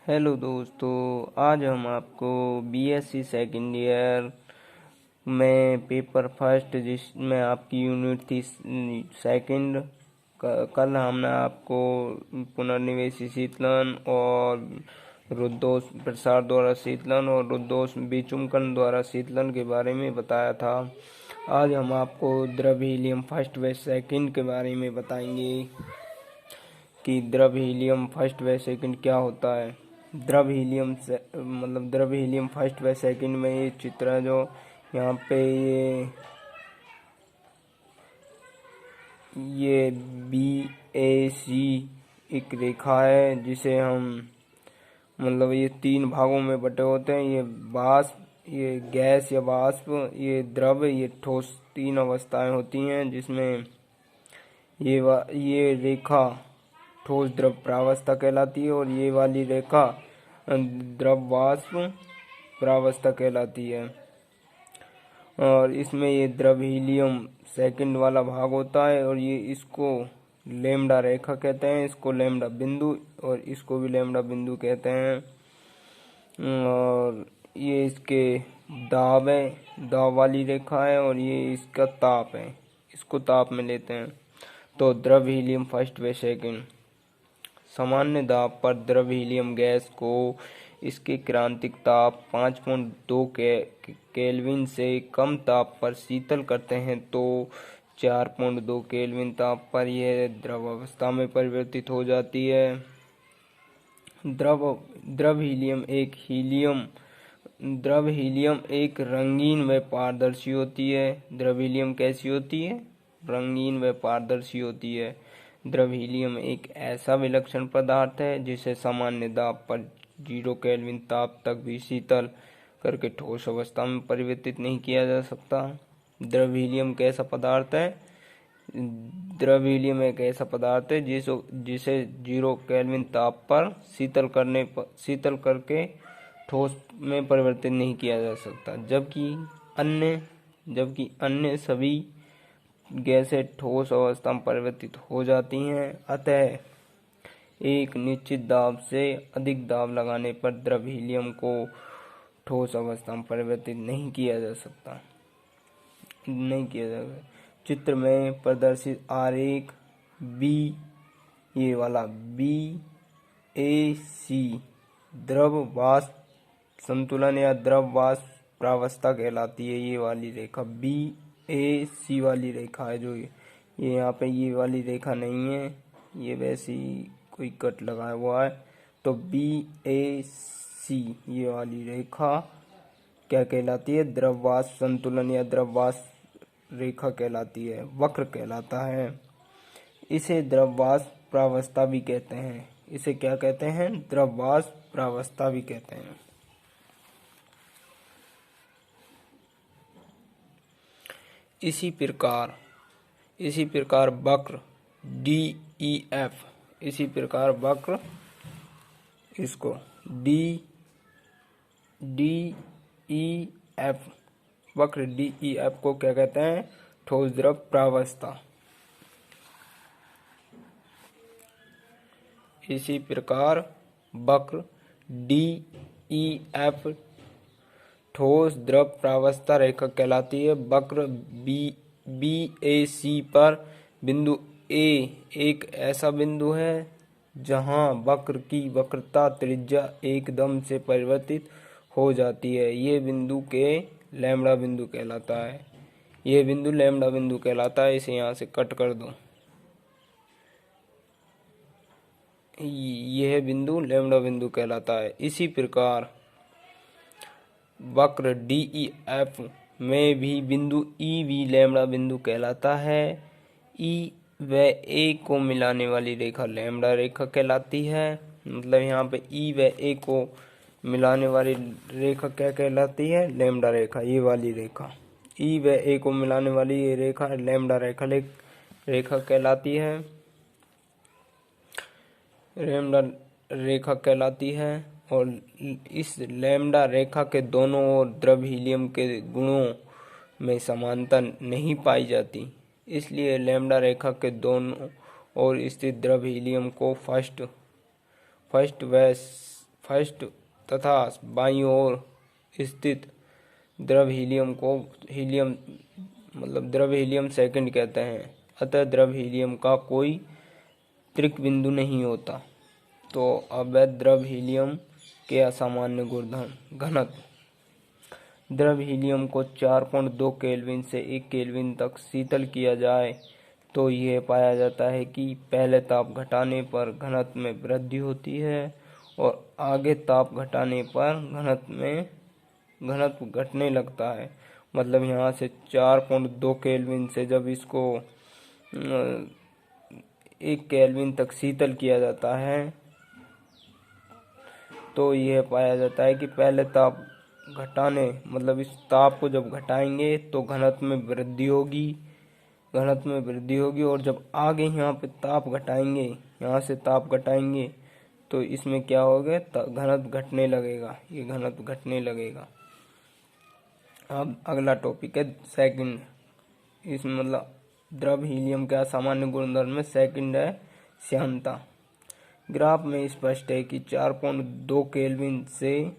Hello दोस्तों, आज हम आपको बीएससी सेकेंड ईयर में पेपर फर्स्ट जिसमें आपकी यूनिट थी सेकंड। कल हमने आपको पुनर्निवेशी शीतलन और रुद्धोष प्रसार द्वारा शीतलन और रुद्धोष विचुम्बकन द्वारा शीतलन के बारे में बताया था। आज हम आपको द्रव हीलियम फर्स्ट व सेकंड के बारे में बताएंगे कि द्रव हीलियम फर्स्ट व सेकंड क्या होता है। द्रव हीलियम से द्रव हीलियम फर्स्ट व सेकंड में ये चित्र है जो यहाँ पे ये बी ए सी एक रेखा है जिसे हम ये तीन भागों में बटे होते हैं। ये वाष्प, ये गैस या वाष्प, ये द्रव, ये ठोस, तीन अवस्थाएं होती हैं जिसमें ये रेखा ठोस द्रव प्रावस्था कहलाती है और ये वाली रेखा द्रव वाष्प प्रावस्था कहलाती है। और इसमें ये द्रव हीलियम सेकंड वाला भाग होता है और ये इसको लैम्डा रेखा कहते हैं, इसको लैम्डा बिंदु और इसको भी लैम्डा बिंदु कहते हैं। और ये इसके दाब है, दाब वाली रेखा है और ये इसका ताप है, इसको ताप में लेते हैं। तो द्रव हीलियम फर्स्ट व सेकंड। सामान्य दाब पर द्रव हीलियम गैस को इसके क्रांतिक ताप 5.2 केल्विन से कम ताप पर शीतल करते हैं तो 4.2 केल्विन ताप पर यह द्रव अवस्था में परिवर्तित हो जाती है। द्रव हीलियम एक रंगीन व पारदर्शी होती है। द्रव हीलियम कैसी होती है? रंगीन व पारदर्शी होती है। द्रव हीलियम एक ऐसा विलक्षण पदार्थ है जिसे सामान्य दाब पर 0 केल्विन ताप तक भी शीतल करके ठोस अवस्था में परिवर्तित नहीं किया जा सकता। द्रव हीलियम कैसा पदार्थ है? द्रव हीलियम एक ऐसा पदार्थ है जिसे 0 केल्विन ताप पर शीतल करके ठोस में परिवर्तित नहीं किया जा सकता, जबकि अन्य सभी गैसें ठोस अवस्था में परिवर्तित हो जाती हैं। अतः एक निश्चित दाब से अधिक दाब लगाने पर द्रव हीलियम को ठोस अवस्था में परिवर्तित नहीं किया जा सकता। चित्र में प्रदर्शित आरेख ये वाला BAC द्रव वाष्प संतुलन या द्रव वाष्प प्रावस्था कहलाती है। ये वाली रेखा BAC वाली रेखा है जो ये यहाँ पे ये वाली रेखा नहीं है, ये वैसी कोई कट लगाया हुआ है। तो BAC ये वाली रेखा क्या कहलाती है? द्रव वाष्प संतुलन या द्रव वाष्प रेखा कहलाती है, वक्र कहलाता है। इसे द्रव वाष्प प्रावस्था भी कहते हैं। इसे क्या कहते हैं? द्रव वाष्प प्रावस्था भी कहते हैं। इसी प्रकार वक्र DEF, इसको DEF वक्र DEF को क्या कहते हैं? ठोस द्रव प्रावस्था। इसी प्रकार वक्र DEF ठोस द्रव प्रावस्था रेखा कहलाती है। वक्र BAC पर बिंदु A एक ऐसा बिंदु है जहां वक्र की वक्रता त्रिज्या एकदम से परिवर्तित हो जाती है। ये बिंदु के लैम्डा बिंदु कहलाता है। यह बिंदु लैम्डा बिंदु कहलाता है। इसे यहाँ से कट कर दो। यह बिंदु लैम्डा बिंदु कहलाता है। इसी प्रकार वक्र DEF में भी बिंदु E भी लैम्डा बिंदु कहलाता है। E व A को मिलाने वाली रेखा लैम्डा रेखा कहलाती है। यहाँ पे E व A को मिलाने वाली रेखा क्या कहलाती है? लैम्डा रेखा। ये वाली रेखा E व A को मिलाने वाली ये रेखा लैम्डा रेखा कहलाती है। लैम्डा रेखा कहलाती है और इस लैम्डा रेखा के दोनों ओर द्रव हीलियम के गुणों में समानता नहीं पाई जाती। इसलिए लैम्डा रेखा के दोनों ओर स्थित द्रव हीलियम को फर्स्ट तथा बाईं ओर स्थित द्रव हीलियम को द्रव हीलियम सेकंड कहते हैं। अतः द्रव हीलियम का कोई त्रिक बिंदु नहीं होता। तो अवैध द्रव हीलियम के असामान्य गुणधर्म। घनत्व। द्रव हीलियम को 4.2 केल्विन से 1 केल्विन तक शीतल किया जाए तो यह पाया जाता है कि पहले ताप घटाने पर घनत्व में वृद्धि होती है और आगे ताप घटाने पर घनत्व घटने लगता है। मतलब यहाँ से 4.2 केल्विन से जब इसको 1 केल्विन तक शीतल किया जाता है तो यह पाया जाता है कि पहले ताप घटाने इस ताप को जब घटाएंगे तो घनत्व में वृद्धि होगी और जब आगे यहाँ पे ताप घटाएंगे, यहाँ से ताप घटाएंगे तो इसमें क्या होगा, घनत्व घटने लगेगा, ये घनत्व घटने लगेगा। अब अगला टॉपिक है सेकंड। इसमें द्रव हीलियम का सामान्य गुणधर्म में सेकंड है श्यानता। ग्राफ में स्पष्ट है कि 4.2 केल्विन से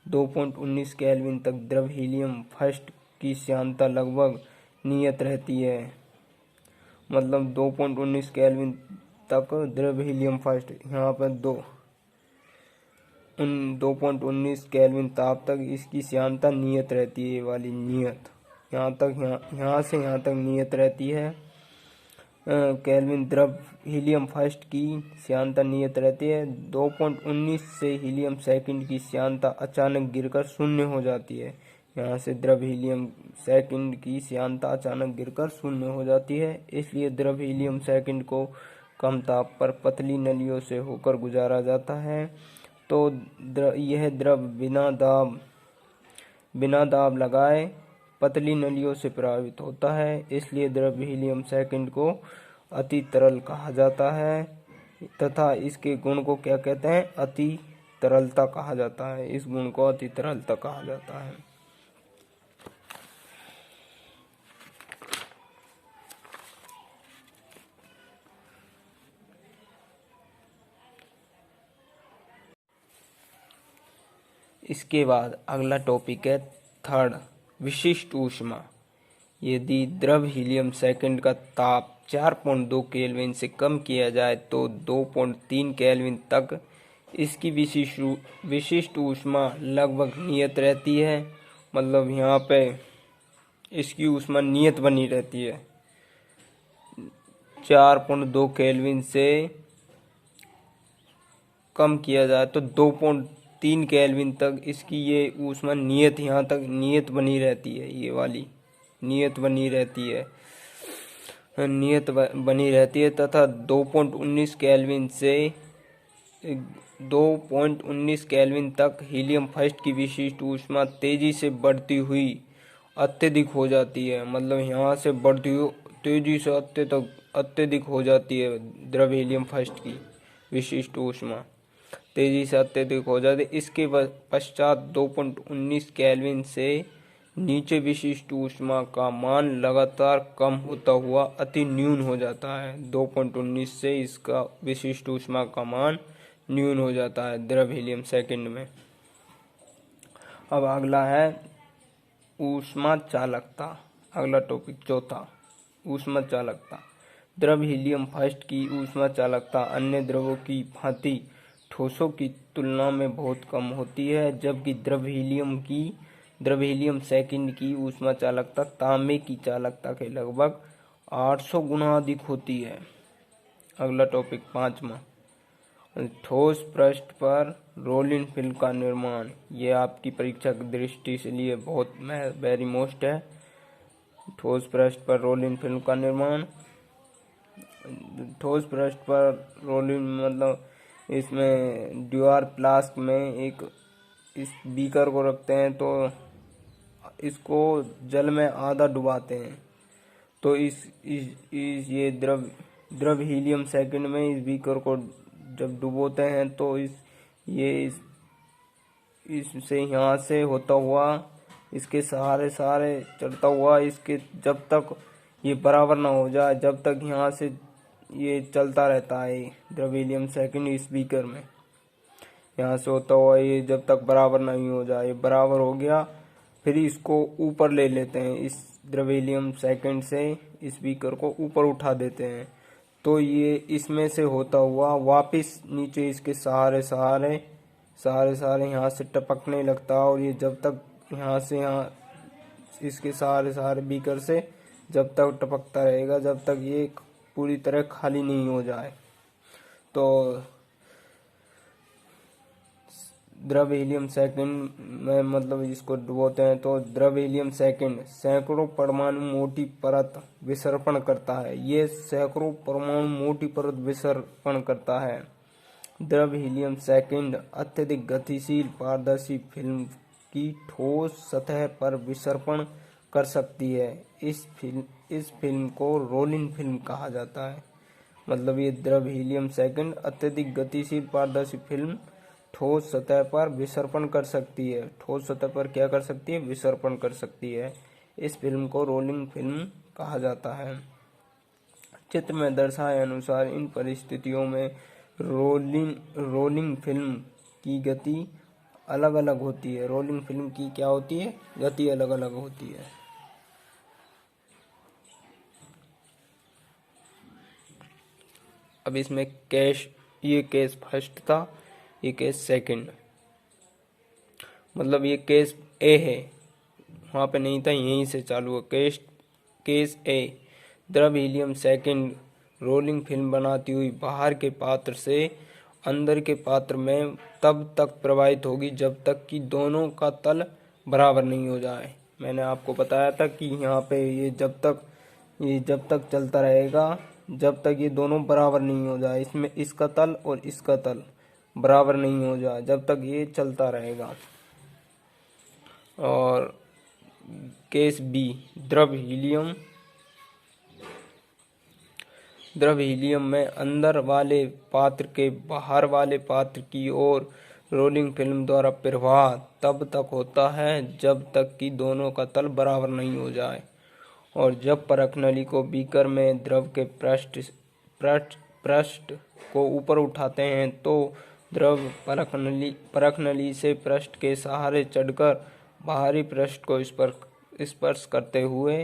2.19 केल्विन तक द्रव हीलियम फर्स्ट की श्यानता लगभग नियत रहती है। 2.19 केल्विन तक द्रव हीलियम फर्स्ट, यहाँ पर 2.19 केल्विन ताप तक इसकी श्यानता नियत रहती है। ये वाली नियत यहाँ से यहाँ तक नियत रहती है। केल्विन द्रव हीलियम फर्स्ट की श्यानता नियत रहती है। 2.19 से हीलियम सेकंड की श्यानता अचानक गिरकर शून्य हो जाती है। यहाँ से द्रव हीलियम सेकंड की श्यानता अचानक गिरकर शून्य हो जाती है। इसलिए द्रव हीलियम सेकंड को कम ताप पर पतली नलियों से होकर गुजारा जाता है। तो यह द्रव बिना दाब लगाए पतली नलियों से प्रभावित होता है। इसलिए द्रव हीलियम सेकंड को अति तरल कहा जाता है तथा इसके गुण को क्या कहते हैं, अति तरलता कहा जाता है। इस गुण को अति तरलता कहा जाता है। इसके बाद अगला टॉपिक है थर्ड, विशिष्ट ऊष्मा। यदि द्रव हीलियम सेकंड का ताप 4.2 केल्विन से कम किया जाए तो 2.3 केल्विन तक इसकी विशिष्ट ऊष्मा लगभग नियत रहती है। यहाँ पे इसकी ऊष्मा नियत बनी रहती है। 4.2 केल्विन से कम किया जाए तो 2.3 केल्विन तक इसकी ये ऊष्मा नियत यहाँ तक नियत बनी रहती है। ये वाली नियत बनी रहती है तथा 2.19 केल्विन से 2.19 केल्विन तक हीलियम फर्स्ट की विशिष्ट ऊष्मा तेजी से बढ़ती हुई अत्यधिक हो जाती है। यहाँ से बढ़ती हुई तेजी से अत्यधिक हो जाती है। द्रव हीलियम फर्स्ट की विशिष्ट ऊष्मा तेजी से अत्यधिक हो जाती है। इसके पश्चात 2.19 केल्विन से नीचे विशिष्ट ऊष्मा का मान लगातार कम होता हुआ अति न्यून हो जाता है। 2.19 से इसका विशिष्ट ऊष्मा का मान न्यून हो जाता है द्रव हीलियम सेकंड में। अब अगला है ऊष्मा चालकता। अगला टॉपिक चौथा, ऊष्मा चालकता। द्रव हीलियम फर्स्ट की ऊष्मा चालकता अन्य द्रवों की भांति ठोसों की तुलना में बहुत कम होती है, जबकि द्रव हीलियम सेकंड की ऊष्मा चालकता तांबे की चालकता के लगभग 800 गुना अधिक होती है। अगला टॉपिक पांचवा, ठोस पृष्ठ पर रोलिंग फिल्म का निर्माण। ये आपकी परीक्षा की दृष्टि से लिए बहुत वेरी मोस्ट है। ठोस पृष्ठ पर रोलिंग फिल्म का निर्माण। ठोस पृष्ठ पर रोलिंग इसमें ड्यूआर फ्लास्क में इस बीकर को रखते हैं तो इसको जल में आधा डुबाते हैं। तो ये द्रव हीलियम सेकंड में इस बीकर को जब डुबोते हैं तो इससे यहाँ से होता हुआ इसके सहारे चढ़ता हुआ इसके जब तक ये बराबर ना हो जाए, जब तक यहाँ से ये चलता रहता है द्रव हीलियम सेकंड इस बीकर में। यहाँ से होता हुआ ये जब तक बराबर नहीं हो जाए, बराबर हो गया फिर इसको ऊपर ले लेते हैं, इस द्रव्यहीलियम सेकंड से इस बीकर को ऊपर उठा देते हैं। तो ये इसमें से होता हुआ वापस नीचे इसके सहारे सहारे सहारे सहारे यहाँ से टपकने लगता है। और ये जब तक यहाँ से यहाँ इसके सहारे सहारे बीकर से जब तक टपकता रहेगा जब तक ये पूरी तरह खाली नहीं हो जाए। तो द्रव हीलियम सेकंड में मतलब इसको डुबोते हैं तो द्रव हीलियम सेकंड सैकड़ों परमाणु मोटी परत विसर्पण करता है। ये सैकड़ों परमाणु मोटी परत विसर्पण करता है। द्रव हीलियम सेकंड अत्यधिक गतिशील पारदर्शी फिल्म की ठोस सतह पर विसर्पण कर सकती है। इस फिल्म को रोलिंग फिल्म कहा जाता है। मतलब ये द्रव हीलियम सेकंड अत्यधिक गतिशील पारदर्शी फिल्म ठोस सतह पर विसर्पण कर सकती है। ठोस सतह पर क्या कर सकती है? विसर्पण कर सकती है। इस फिल्म को रोलिंग फिल्म कहा जाता है। चित्र में दर्शाए अनुसार इन परिस्थितियों में रोलिंग फिल्म की गति अलग अलग होती है। रोलिंग फिल्म की क्या होती है? गति अलग अलग होती है। अब इसमें ये केस फर्स्ट था, ये केस सेकंड, मतलब ये केस ए है, वहाँ पे नहीं था, यहीं से चालू है। केस ए, द्रव हीलियम सेकंड रोलिंग फिल्म बनाती हुई बाहर के पात्र से अंदर के पात्र में तब तक प्रवाहित होगी जब तक कि दोनों का तल बराबर नहीं हो जाए। मैंने आपको बताया था कि यहाँ पे ये जब तक चलता रहेगा जब तक ये दोनों बराबर नहीं हो जाए, इसमें इसका तल और इसका तल बराबर नहीं हो जाए जब तक ये चलता रहेगा। और केस बी, द्रव हीलियम में अंदर वाले पात्र के बाहर वाले पात्र की ओर रोलिंग फिल्म द्वारा प्रवाह तब तक होता है जब तक कि दोनों का तल बराबर नहीं हो जाए। और जब परख नली को बीकर में द्रव के पृष्ठ को ऊपर उठाते हैं तो द्रव परख नली से पृष्ठ के सहारे चढ़कर बाहरी पृष्ठ को स्पर्श करते हुए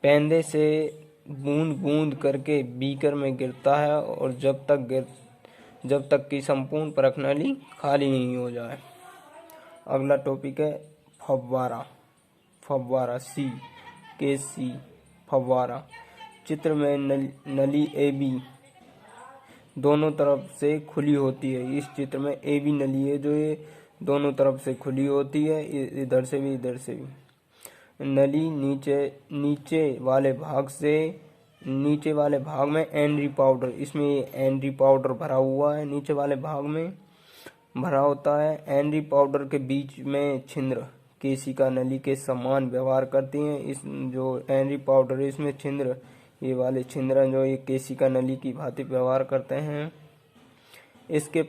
पेंदे से बूंद बूंद करके बीकर में गिरता है और जब तक कि संपूर्ण परख नली खाली नहीं हो जाए। अगला टॉपिक है फव्वारा सी, केस सी, फव्वारा। चित्र में नली ए बी दोनों तरफ से खुली होती है। इस चित्र में ए बी नली है जो ये दोनों तरफ से खुली होती है, इधर से भी इधर से भी। नली नीचे वाले भाग में एनरी पाउडर, इसमें ये एनरी पाउडर भरा हुआ है, नीचे वाले भाग में भरा होता है। एनरी पाउडर के बीच में छिद्र केशिका नली के समान व्यवहार करती हैं। इस जो एनरी पाउडर है इसमें छिद्र, ये वाले छिद्र जो ये केशिका नली की भांति व्यवहार करते हैं। इसके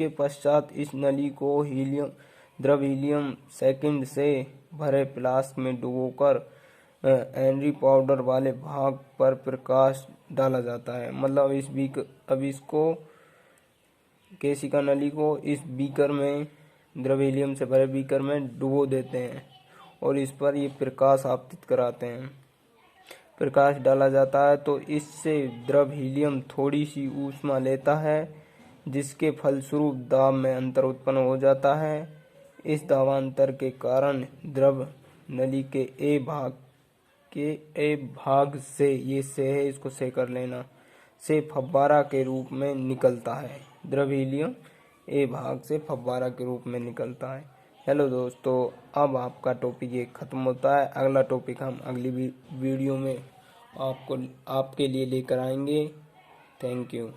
पश्चात इस नली को द्रव हीलियम सेकंड से भरे फ्लास्क में डुबोकर एनरी पाउडर वाले भाग पर प्रकाश डाला जाता है। मतलब अब इसको केशिका नली को इस बीकर में द्रव हीलियम से भरे बीकर में डुबो देते हैं और इस पर ये प्रकाश आपतित कराते हैं। प्रकाश डाला जाता है तो इससे द्रव हीलियम थोड़ी सी ऊष्मा लेता है जिसके फलस्वरूप दाब में अंतर उत्पन्न हो जाता है। इस दाबांतर के कारण द्रव नली के ए भाग से, ये से है इसको से कर लेना, से फव्वारा के रूप में निकलता है। द्रव हीलियम ए भाग से फव्वारा के रूप में निकलता है। हेलो दोस्तों, अब आपका टॉपिक ये ख़त्म होता है। अगला टॉपिक हम अगली वीडियो में आपके लिए लेकर आएंगे। Thank you.